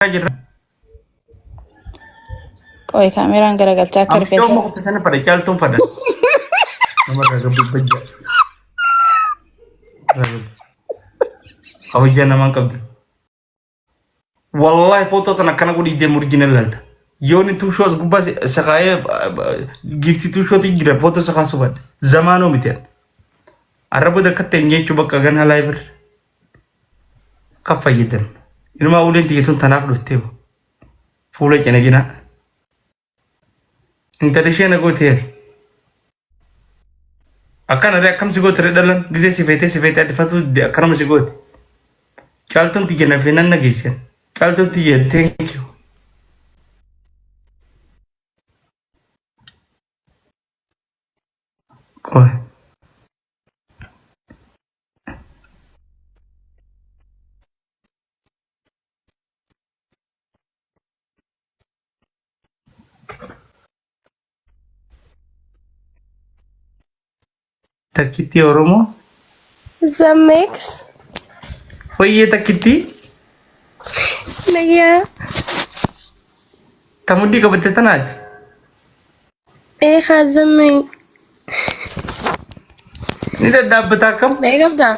جرا Koi kameraan garagalchaa akka am rifeensa yooma qofa sana fadha caaltuun fadha namarraa gabbii bajja kabajaa namaan qabdi wallahi footoo tan akkana godhi deemu original lalta yooni tuushoo as gubbaa sakaayee gifti tuushooti jira footoo sakaasuu badde zamaanoo mitiyan arraba dakkatta hin jechuu bakka ganaa laayifir kan fayyadamu inumaa uleen tiyyatuun tanaaf dhuftee fuula cinaginaa intala ishee na gooteer akkana ree akkam si gootere dhalan gisee sifeetee ati fatu akkanuma si goote caaltuun tiyya na feenan na geessan caaltuun tiyya thank you qoy takkitti oromoo The mix. hoyyee takkitti Nagaya. tamuddii qabatte tanaati Eegaa zammee. ni daddaabbataa akkam Beekamtaa?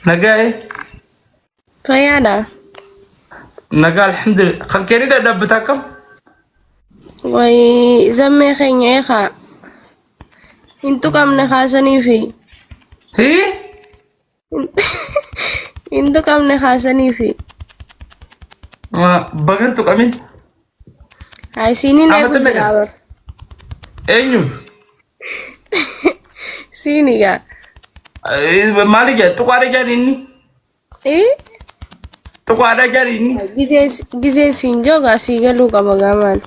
nagaa'e Fayyaadha. nagaa alhamdulillah kan kee ni daddaabbataa akkam Wayi zammee keenya eegaa. Hin tuqamne kaasanii fi. hii Hin tuqamne kaasanii fi. bagan tuqamin Siiniin Amma eegu tana gaa. jiraawar. eenyu Siinigaa. maali jaa tuqaadha jaan inni tuqaadha jaan inni Gisee siin joogaa sii galuu qaba gaamaan.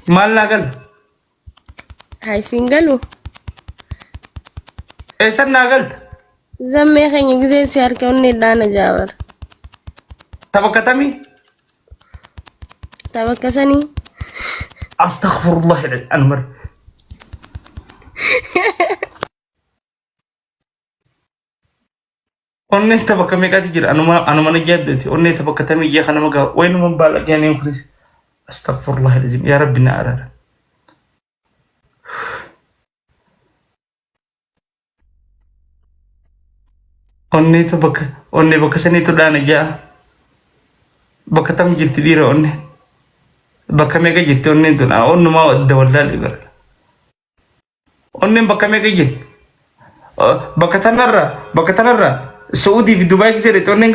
maal naa gal Siin galuu. eessan naa galta Zammee keenya gisee si harka onneedhaan ajaa'bar. tapha katamii Tapha akkasanii. astaghfirullah anmar onnee tapha kamee qaati jira anuma na jaaddooti onnee tapha katamii jee kana magaa waynuman baala jaaneen kunis astaghfirullah lazim yaa rabbi na araara onnee bakka saniitu dhaana jaa bakka tam jirti dhiira onne bakka meeqa jirti onneen tun onnumaa wadda wallaalee bara onneen bakka meeqa jirti bakka tanarraa Saudii fi Dubaay keessa jirti onneen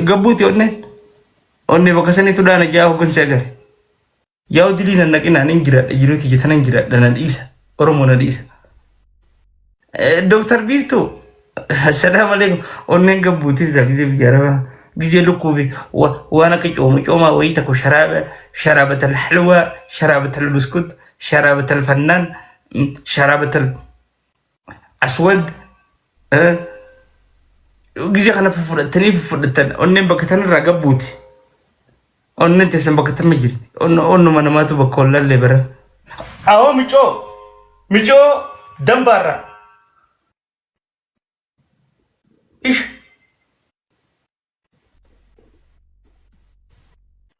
gabbuuti onnee bakka saniitu dhaana jaa hoggansi agare yaa dilii nan naqinaan hin jiraadha jiruuti jetanan jiraadha na dhiisa oromoo na dhiisa Dr. Biiftuu assalamu alaikum onneen gabbuuti isaa gisee biyyaarabaa gisee lukkuufi waan akka coomaa wayii takko sharaabata alhalwaa sharaabata albuskut sharaabata alfannaan sharaabata aswad gisee kana fudhatanii onneen bakka tanarraa gabbuuti onneen teessan bakka tamma jirti onnuma namaatu bakka wallaallee bara awoo micoo dambaarraa ish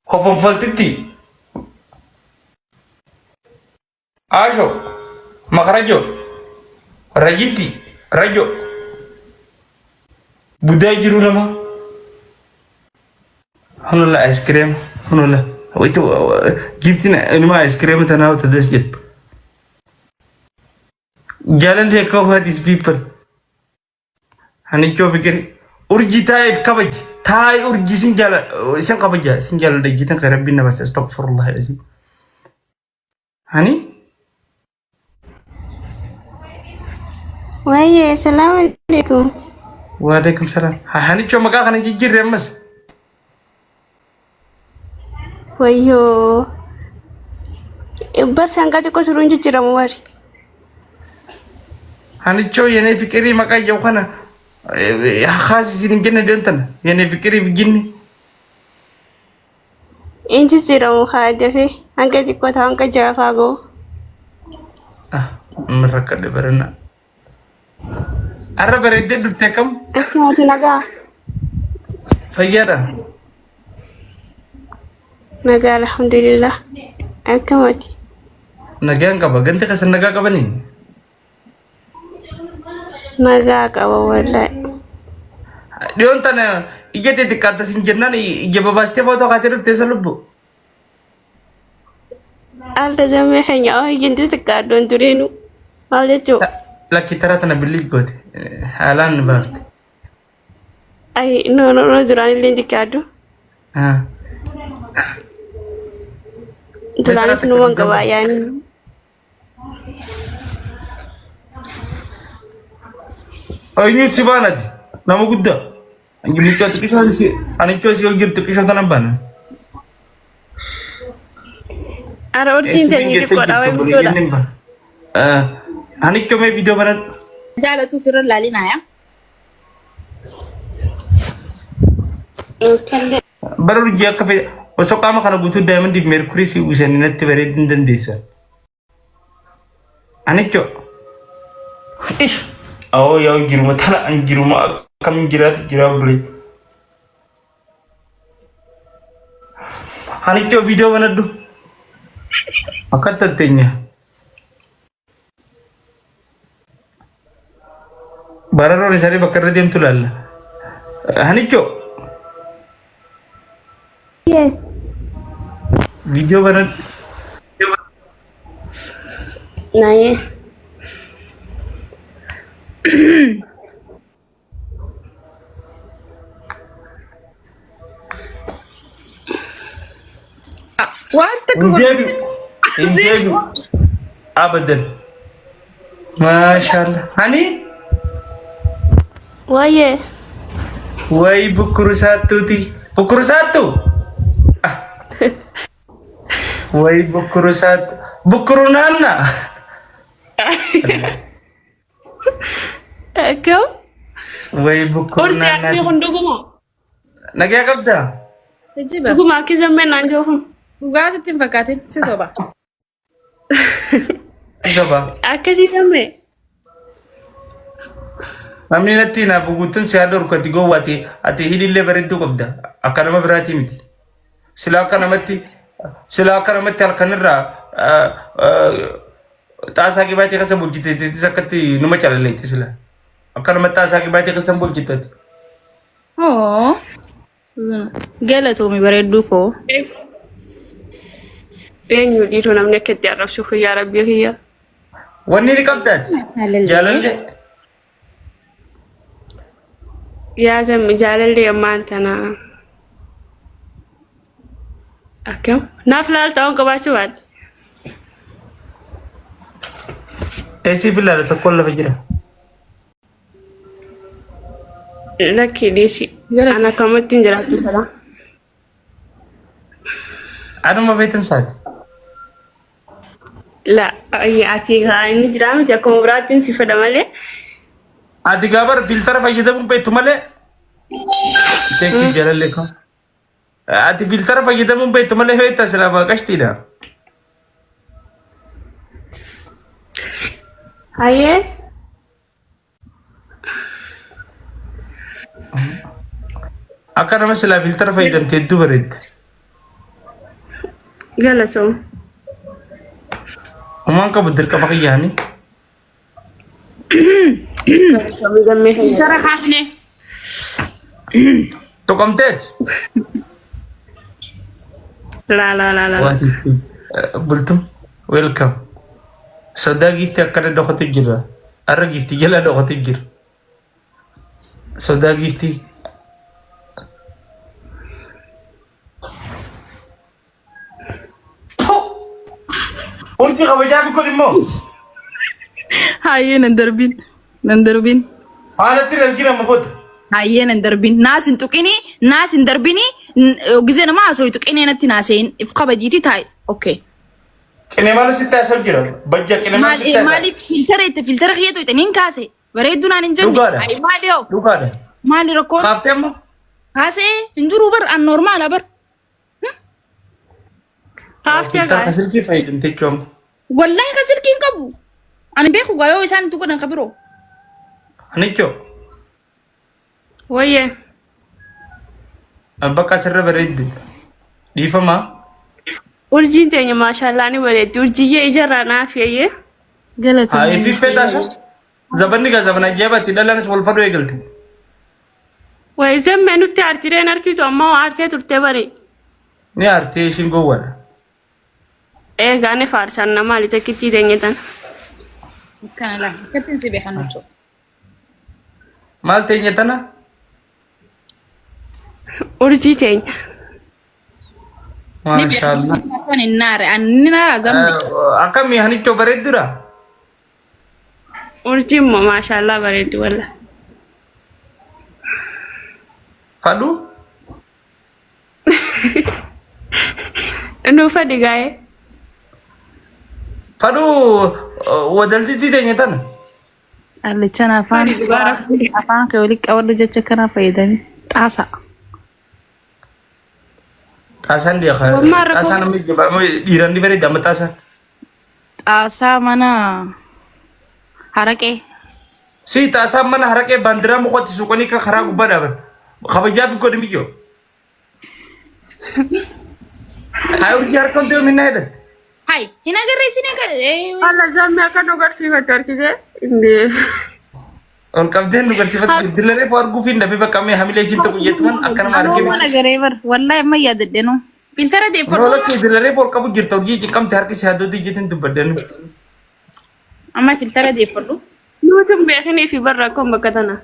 hofonfoltitti asho makarajo rajitti rajo budaa jiru nama hunula ice cream hunula waitu giftina inuma ice cream tanaa tadas jet jaalallee akka of these people Hanicho fikir urji taif kabaj tai urji sinjala isan kabaja sinjala da gitan ka rabbina bas astaghfirullah alazim hani Waye, assalamu alaikum. wa alaikum salam hanicho maga kana jijjirre mas Wayo. Bas hangati ko surun jijjiramu wari. hanicho yene fikiri maka jaw kana khasi sin genne dentan yene fikiri bijinni Inji jijjiramu haja fi hangati ko ta hanga jafago. مركب برنا أرى بريدة دكتكم Asmati nagaa. فيارا nagaa alhamdulillah akkamati Nagaan ka ba? Ganti ka sa nagaa ka ba ni? nagaa qaba wallahi Diyon tana ijete tikata sinjennan ije babaste foto katiru tesalubbu. alta jamee hanya oo ijinti tikkaaddoon tureenu maal jechuu Lakki tara tana billig goote. Haalaan baafte. ay no duraan illee tikkaaddu Ah. duraanis numan qabaa yaani Ayyu sibanati. Nama gudda. Anji mikka tikishan si anicho si ojir tikishan tanan bana. ara urjiin teenye xiqqoodha way guddoodha Anicho mee video banan. Jaalatu firra laalina yaa. Baru dia kafe. Osok kama kana butuh diamond di Mercury si usanin natti beredin dan desa. Anicho. Ih. Oh ya jiruma tala anjiruma kam jirat beli. Anicho video banan du. Akan tentunya. Bararo ni sari bakar diam tulal. Hanicho. yes Video banan. naye Wanta Injebi. Abadan. Masya Allah. Hani? waye Wai bukuru satu ti. Bukuru satu. Ah. Wai bukuru satu. Bukuru nana. akkam Wai bukuru urti nana. akni kun dhuguma Nagaya kabda. Ejiba. dhuguma akki jammee naan jiru kun Dhugaatitti hin fakkaatin si soba. Coba. akkasii jammee Namni natti na bugutun si ador ko tigo wati ati hidille bareedu qabda. Akkanama biraati miti. Sila akkanamatti halkanirra xaasaa qibaatee keessa bulchiteetis akkatti numa calaleetti sila. Akkanamatti xaasaa qibaatee keessa bulchiteetti. Oo. Galatoomii bareedduu koo. eenyu dhiitu namni akka itti arrabsu yaa rabbii kiyya Wanni ni qabdaati. Jaalallee. yaa zammi jaalallee ammaan tana akkam naaf laalta on qabaachuu baadhe Eesii filaala tokko lafa jira. lakki dhiisi ana kamattiin jiraatu fedha Anuma feetan saati. la ati inni jiraa miti akkuma biraattiin si fedha malee Ati gaabar filtara fayyadamuun beektu malee. Teekii jaalallee koo. Ati filtara fayyadamuun beektu malee feetas lafa qashtiidha. hayyee Akka nama silaa filtara fayyadamtee hedduu bareedda. galatoom Umaan qabu dirqama kiyyaanii. galatoomii gammee hin Jara kaafne. Tuqamteeti. la What is this? Bultum, welcome. Sodaa gifti akkana dhokatu jira. Arra gifti jala dhokatu jira. Sodaa gifti. Urji kabajaa fi kun immoo. Hayyee nan darbin. Haalatti argina makoota. Hayyee nan darbin. Naas hin tuqini. Naas hin darbini. Gizee nama haasoo tuqinee natti naaseen if kabajiiti taa'e. Okay. Qinee maal sitti haasa'u jira? Bajja qinee maal sitti haasa'u? Maaliif filtara kiyyeetu ittiin kaase? Bareedduu naan hin jenne. Dhugaadha. Ayi maali yoo? Dhugaadha. Maali rakkoon? Kaaftee ammoo? Kaasee hin jiru bar an normaala bar. Taaftee Filtara gaa silkii fayyadamtee jechuun. Wallahi ka silkiin qabu. Ani beeku gaa yoo isaan itti godhan kabiroo. Anicho. wayyee Bakka asirra bareeddu. Dhiifama. urjiin teenya maashaallah ni bareetti. Urjiyyee ijarraa naaf yeeyye. Galata. Ay fi fetaasha. Zabanni ga zabana jeebatti dhalanis wal fadhu eegalte. Wayi zammee nutti aartireen harkitu ammoo aartee turte bari. Ni aartee ishiin gowwaadha. Eegaa ni faarsan namaa lisa kittii teenya tan. Kana la. Katin si beekan nuti. Maal teenya tana? Urjii teenya. Maashaallah. Kan innaare anninaara zambe. Akkamii hanichoo bareeddura? Urjiin moo maashaallah bareeddi walla. Fadhu? Nuufa digaa'ee. Fadhu wadaltitti teenya tana? Allichan afaan kee walitti qabadhu jecha kana fayyadame. Xaasa. Taasaan dia kan? Taasaan namni dhiiraan ni bareeda amma taasaan. Xaasaa mana haraqee. Si taasaan mana haraqee baandiraa mukooti suuqanii kan karaa gubbaa dhaaban. Kabajaa fi godhi miyyoo. Haa urjii harkaan deemu hin naayidan. Hai, hin agarreessine Alla zammee akka nu agarsiifatu harkisee. Ol qabdeen nu garsiifatu dillaree fa'aa arguuf hin dhabe bakka mee hamilee ejjiin tokko jettuman akkanuma argee Mana nagaree bar wallahi amma yaadadde no. Filtara deeffadhu. Rola kee dillaree fa'aa ol qabu jirta urjii ciqqamte harki si haadhooti ejjiitiin dubbaddan. Amma filtara deeffadhu. Nuti hin beeknee fi barra akkam bakka tana.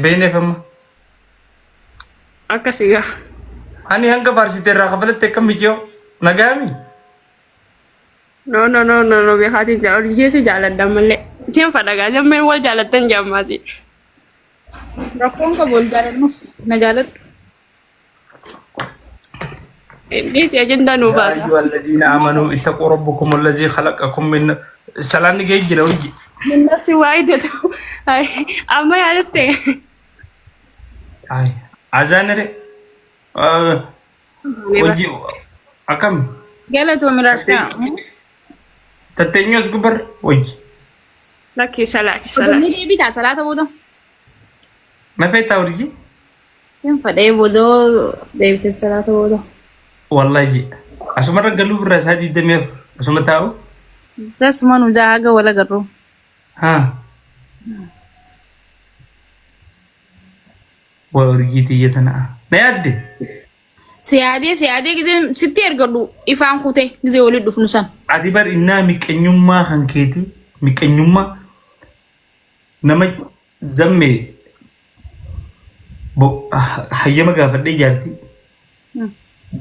Beeneef amma. Akkasii gaa. Ani hanga faarsitee irraa kafalatte akkam miyyoo nagaami. No beekaatiin jaa urjii si jaaladha malee. Siin fadhagaa jammeen wal jaalattan jaammaati. Rakkoon qabu wal jaalannus na jaaladhu. Innis ajandaa nu baasa. أيها الذين آمنوا اتقوا ربكم الذي خلقكم من سلام نجي لوجي. Min nafsi waahidatu. Amma yaadatte. أي عزانري وجي أكم Galatu mirarta. تتنيوس كبر وجي Lakki salaati Ni salaati. deebita salaata booda. ما في تورجي Yan fadhee boodoo deebite salaata booda. والله جي أسمع رجلو براسادي دمير أسمع تاو Tasuma nu jaaga wala garuu. ها ورجي تيجتنا نيادي Siyaadee gizee sitti ergadhu ifaan kutee gizee walitti dhufnu san. ati bar innaa miqenyummaa kan keeti miqenyummaa nama zamme hayyama gaafadhee jaarti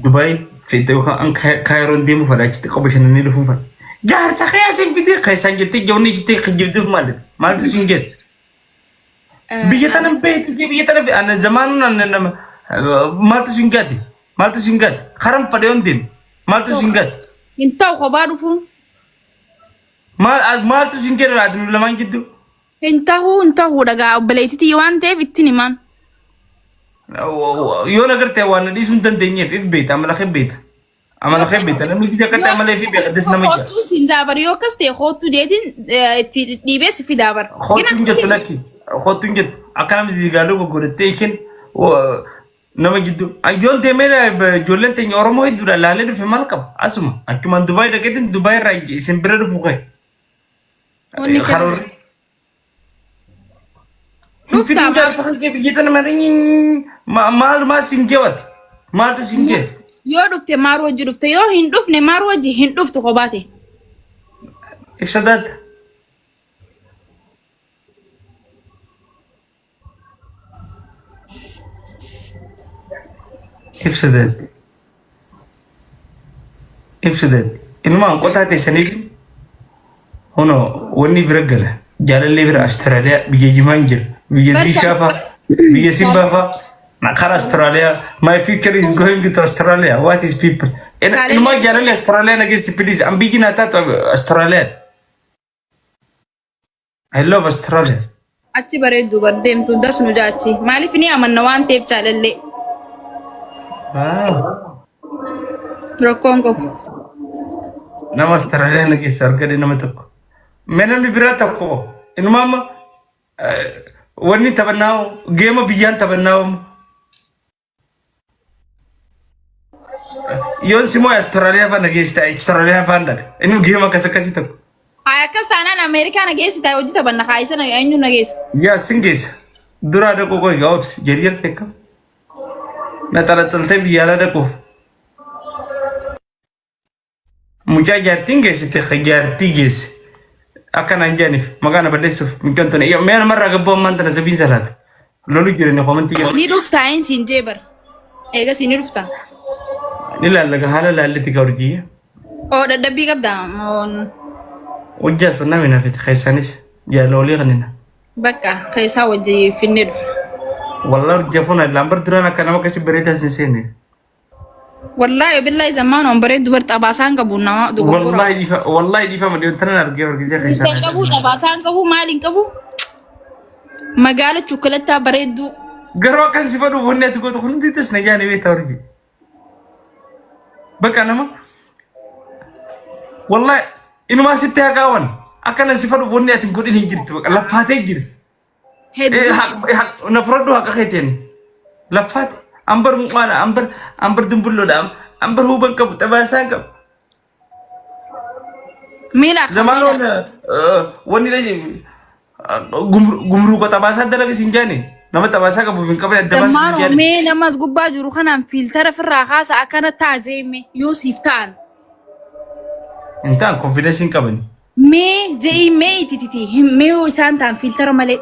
Dubai fete yookaan an kaayiroon deemu fadha achitti qoba shananii dhufuun fadha jaarsa kayaasin fidee kaayisaan jettee jawni jettee kijibduuf maaltu sun jette biyya tana beeti biyya tana ana zamaanun maaltu sun gaadde maaltu sun gaadde karam fadhee on deemu maaltu sun gaadde Hin ta'u kophaa dhufuun. maaltu sun jedha adunu lamaan gidduu Hin ta'u dhagaa obboleettitii waan ta'eef ittiin himaan. yoo nagartee waan dhiisuu hin dandeenyeef if beeta amala kee beeta amala kee beeta namni fi akka amala fi beeka des nama jira Hootuu siin daabar yoo akkas ta'e hootuu deetiin itti dhiibee si fi daabar. hootuun jettu lakki hootuun jettu akka namni ziigaaluu goggodattee isheen nama gidduu yoon deemee ijoolleen teenya oromoo hedduudha laalee dhufe maal qaba asuma achumaan dubaay dhaqeetiin dubaay irraa isin bira dhufu ka'e Wanni karoorri Dhuftaa Fitin jaarsa kan kee biyya tana marii maal singeewati maaltu singee yoo dhufte maaru wajji dhufte yoo hin dhufne maaru wajji hin dhuftu kophaate. ibsadaadha ibsadaadha inumaan qotaa teessaniif hono wanni bira gala jaalallee bira Austraaliyaa biyya jimaan jira biyya Ziishaafa biyya Simbaafa nakara Australia my future is going to Australia what is people inumaa jaalallee Austraaliyaa nageessi please ambijina taatu Austraaliyaa I love Australia Achi bareeddu bardeemtu das nu jaachi maaliif ni amanna waan ta'eef jaalallee. Rakkoon qabu. nama Austraaliyaa nageessi argade nama tokko menamni biraa tokko inumaama wanni taphannaa geema biyyaan taphannaa يون سمو استراليا فانا جيستا استراليا فاندر انو جيما كسكسي تك Ay akkas taanaan Ameerikaa nageessi taa'e hojii taphanna kaayisa eenyu nageessa. يا سنجيس درا دكو كو جوابس جرير تك نتلا تلتي بيالا دكو مجاجرتين جيس تخجرتي جيس akan anjanif magana badesuf mikanton ya men marra gabbo man tan sabin salat lolu jire ne komenti ya Ni dhufta hin siin jeebar. Eega siin dhufta. nila laga hala laliti gawrji Oo dadhabbii qabda. wajja sunna mina fit khaysanis ya loli ganina Bakka keessaa wajji finnee dhufa. wallah jafuna lambar durana kana makasi bereda sinsene Wallahi billahi zaman on bare dubar tabaasaan qabu nama dogogora. wallahi difa ma dion tanan arge wargije Isa khaysan qabu tabaasaan qabu maalin qabu. Magaala chukulataa bareeddu. garo kan sifadu wonne to goto hundi tes na jani be tawrji baka nama wallahi inu ma sitte hakawan akana sifadu wonne atin godin hinjirti baka lafate jir na prodo haka khayteni lafate ambar muqala ambar dumbullo dam ambar huban kab tabasan kab Mila zamano woni la gumru ko tabasan dalaga sinjani nama tabasa kab bin kab dabas Zamano sinjani me namas gubbaa jiru kanaan filtara firraa kaasa akkana taajeeme Yuusuf ta'an. intan confidence kabani Me je'i me itititi me isaan ta'an filtara malee.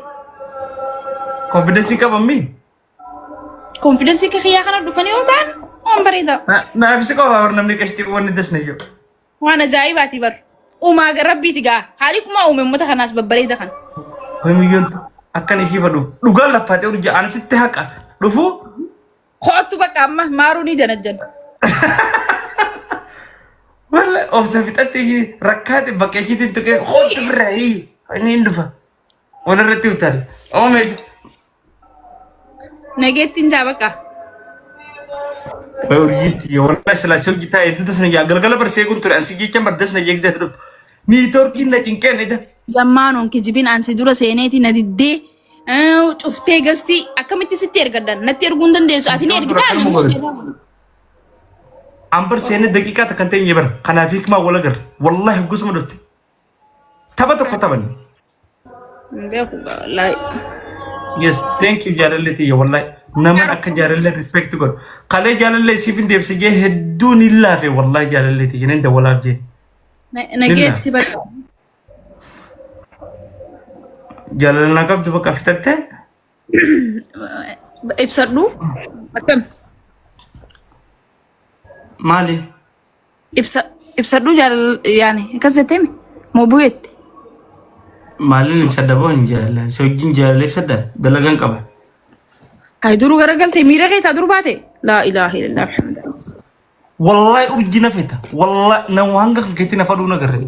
confidence kabami Confidence ka kiyyaa kana dhufanii yoo ta'an waan bareeda. na afisi ko war namni kashti ko woni desna yo Waan ajaa'ibaati bar. Uumaa garabbiiti gaa. Haali kuma uume uummata kanaas babbareeda kan. homi yonto akkan ifi fadu dugal lafate urja an sitte haqa dufu Kootu bakka amma maaruu ni janajjan. wala ofsa fitatti rakkate bakkeetti tuke khot brai ani ndufa wala ratti utar omed Nageettiin jaa bakka. urjiti wala sala shirgita edu desna ya galgala bar segun tur an sigi chambar desna yegda tudu ni torki na cinken ida Zammaanoon kijibin ansi dura seeneeti na diddee cuftee gasti akkamitti sitti ergaddan natti erguun dandeessu ati ni ergitaa ambar sene daqiqa takante yebar kana fikma wala gar wallahi gusma dufti tabata ko taban beeku wallahi. yes thank you jarallati ya wallahi naman akka jaralle respect god kale jaralle sifin debse je hedun illa fe wallahi jarallati yenen da wala je Nageetti bakka. jalalna kab du baka fitatte Ibsadhu akkam mali ibsadhu jaalal yaani akkas jetteemi moo bu'eetti. malin sadabon jalal sojin jalal sada dalagan qaba Ay duru garagaltee miira keetaa dur baate laa ilaaha illallah Muhammad. wallahi urjina fita wallahi na wanga ketina fadu nagarre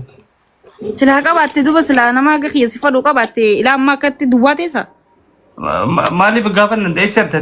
Silaa qabaatte duba silaa namaa gahiyya si fadhu qabaatte ilaa ammaa akkatti duwwaateessa. mali gafan da isar ta